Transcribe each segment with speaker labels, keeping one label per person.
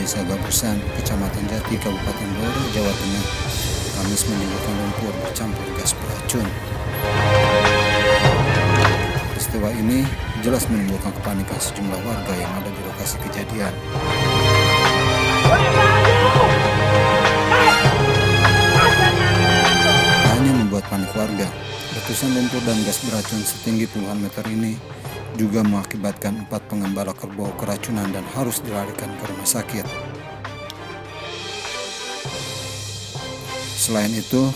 Speaker 1: Desa Gabusan, Kecamatan Jati, Kabupaten Blora, Jawa Tengah, Kamis menimbulkan lumpur bercampur gas beracun. Peristiwa ini jelas menimbulkan kepanikan sejumlah warga yang ada di lokasi kejadian. Tak hanya membuat panik warga, letusan lumpur dan gas beracun setinggi puluhan meter ini juga mengakibatkan 4 pengembala kerbau keracunan dan harus dilarikan ke rumah sakit. Selain itu,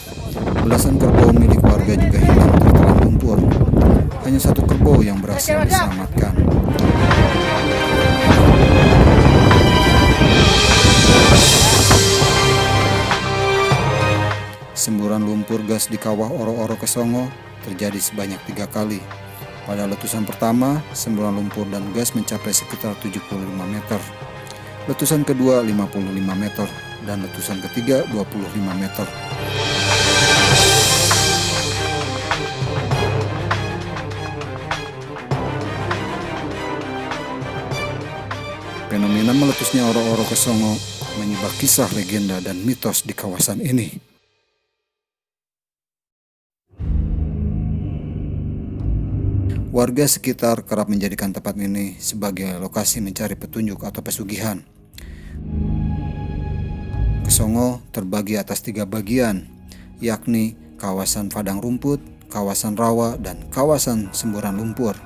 Speaker 1: belasan kerbau milik warga juga hilang tertelan lumpur. Hanya 1 kerbau yang berhasil diselamatkan. Semburan lumpur gas di kawah Oro-Oro Kesongo terjadi sebanyak 3 kali. Pada letusan pertama, semburan lumpur dan gas mencapai sekitar 75 meter. Letusan kedua 55 meter dan letusan ketiga 25 meter. Fenomena meletusnya Oro-Oro Kesongo menyebar kisah legenda dan mitos di kawasan ini. Warga sekitar kerap menjadikan tempat ini sebagai lokasi mencari petunjuk atau pesugihan. Kesongo terbagi atas 3 bagian, yakni kawasan padang rumput, kawasan rawa, dan kawasan semburan lumpur.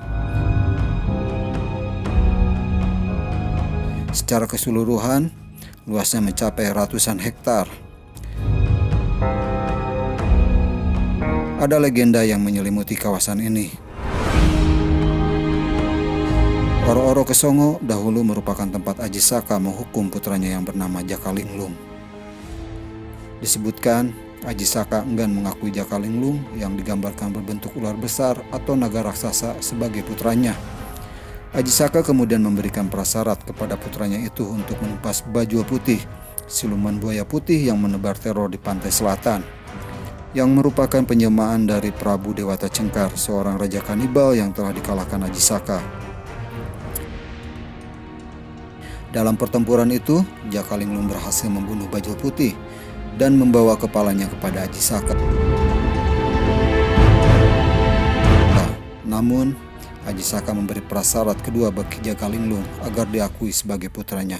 Speaker 1: Secara keseluruhan, luasnya mencapai ratusan hektar. Ada legenda yang menyelimuti kawasan ini. Oro-Oro Kesongo dahulu merupakan tempat Aji Saka menghukum putranya yang bernama Jakalinglung. Disebutkan Aji Saka enggan mengakui Jakalinglung yang digambarkan berbentuk ular besar atau naga raksasa sebagai putranya. Aji Saka kemudian memberikan prasyarat kepada putranya itu untuk menumpas Bajwa Putih, siluman buaya putih yang menebar teror di pantai selatan, yang merupakan penjelmaan dari Prabu Dewata Cengkar, seorang raja kanibal yang telah dikalahkan Aji Saka. Dalam pertempuran itu, Jakalinglung berhasil membunuh Bajwa Putih dan membawa kepalanya kepada Aji Saka. Namun, Aji Saka memberi prasyarat kedua bagi Jakalinglung agar diakui sebagai putranya.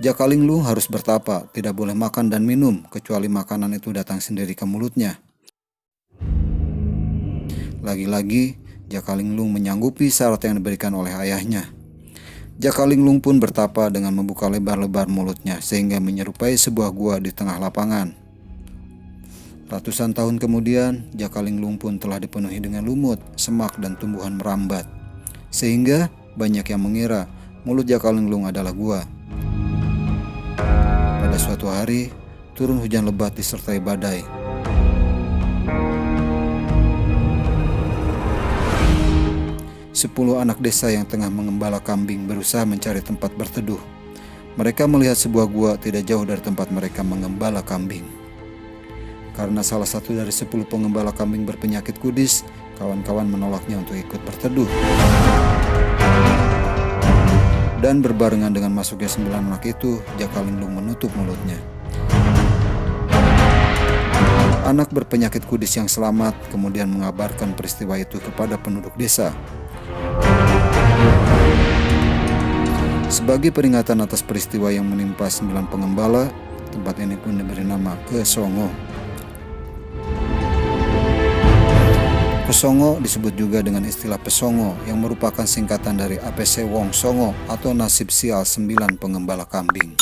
Speaker 1: Jakalinglung harus bertapa, tidak boleh makan dan minum kecuali makanan itu datang sendiri ke mulutnya. Lagi-lagi, Jakalinglung menyanggupi syarat yang diberikan oleh ayahnya. Jakalinglung pun bertapa dengan membuka lebar-lebar mulutnya sehingga menyerupai sebuah gua di tengah lapangan. Ratusan tahun kemudian, Jakalinglung pun telah dipenuhi dengan lumut, semak, dan tumbuhan merambat, sehingga banyak yang mengira mulut Jakalinglung adalah gua. Pada suatu hari, turun hujan lebat disertai badai. 10 anak desa yang tengah mengembala kambing berusaha mencari tempat berteduh. Mereka melihat sebuah gua tidak jauh dari tempat mereka mengembala kambing. Karena salah satu dari 10 pengembala kambing berpenyakit kudis, kawan-kawan menolaknya untuk ikut berteduh. Dan berbarengan dengan masuknya 9 anak itu, Jakalinglung menutup mulutnya. Anak berpenyakit kudis yang selamat kemudian mengabarkan peristiwa itu kepada penduduk desa. Sebagai peringatan atas peristiwa yang menimpa 9 pengembala, tempat ini pun diberi nama Kesongo. Kesongo disebut juga dengan istilah Pesongo yang merupakan singkatan dari APC Wong Songo atau nasib sial 9 pengembala kambing.